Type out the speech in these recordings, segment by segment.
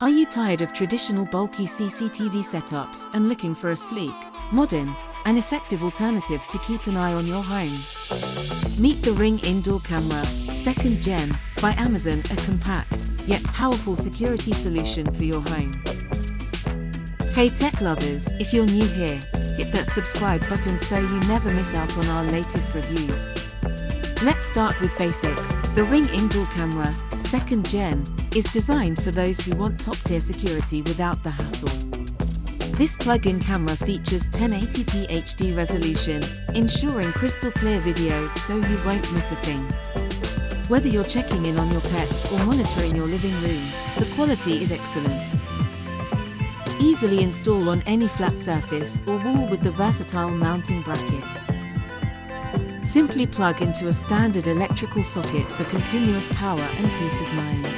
Are you tired of traditional bulky CCTV setups and looking for a sleek, modern, and effective alternative to keep an eye on your home? Meet the Ring Indoor Camera, 2nd Gen, by Amazon, a compact, yet powerful security solution for your home. Hey tech lovers, if you're new here, hit that subscribe button so you never miss out on our latest reviews. Let's start with basics. The Ring Indoor Camera, 2nd Gen, is designed for those who want top-tier security without the hassle. This plug-in camera features 1080p HD resolution, ensuring crystal clear video so you won't miss a thing. Whether you're checking in on your pets or monitoring your living room, the quality is excellent. Easily install on any flat surface or wall with the versatile mounting bracket. Simply plug into a standard electrical socket for continuous power and peace of mind.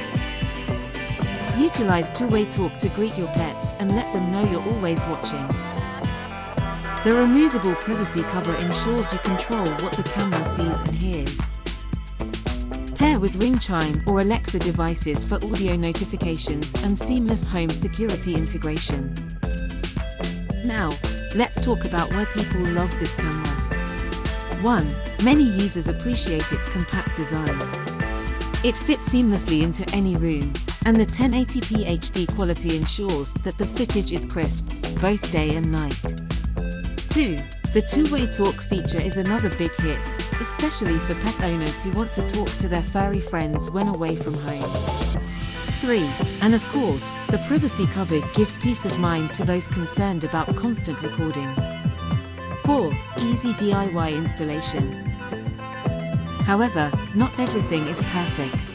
Utilize two-way talk to greet your pets and let them know you're always watching. The removable privacy cover ensures you control what the camera sees and hears. Pair with Ring Chime or Alexa devices for audio notifications and seamless home security integration. Now, let's talk about why people love this camera. 1. Many users appreciate its compact design. It fits seamlessly into any room, and the 1080p HD quality ensures that the footage is crisp, both day and night. 2. The two-way talk feature is another big hit, especially for pet owners who want to talk to their furry friends when away from home. 3. And of course, the privacy cover gives peace of mind to those concerned about constant recording. 4. Easy DIY installation. However, not everything is perfect.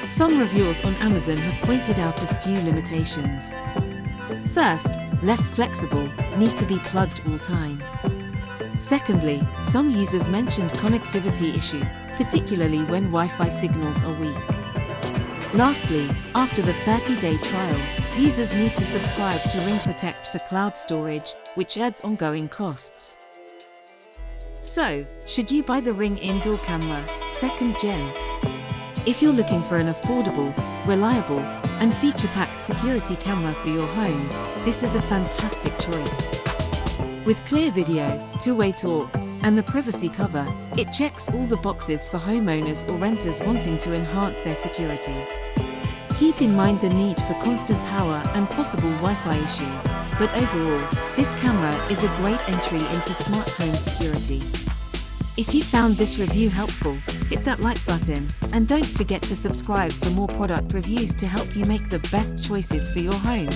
Some reviewers on Amazon have pointed out a few limitations. First, less flexible, need to be plugged all time. Secondly, some users mentioned connectivity issue, particularly when Wi-Fi signals are weak. Lastly, after the 30-day trial, users need to subscribe to Ring Protect for cloud storage, which adds ongoing costs. So, should you buy the Ring Indoor Camera, 2nd Gen? If you're looking for an affordable, reliable, and feature-packed security camera for your home, this is a fantastic choice. With clear video, two-way talk, and the privacy cover, it checks all the boxes for homeowners or renters wanting to enhance their security. Keep in mind the need for constant power and possible Wi-Fi issues, but overall, this camera is a great entry into smart home security. If you found this review helpful, hit that like button, and don't forget to subscribe for more product reviews to help you make the best choices for your home.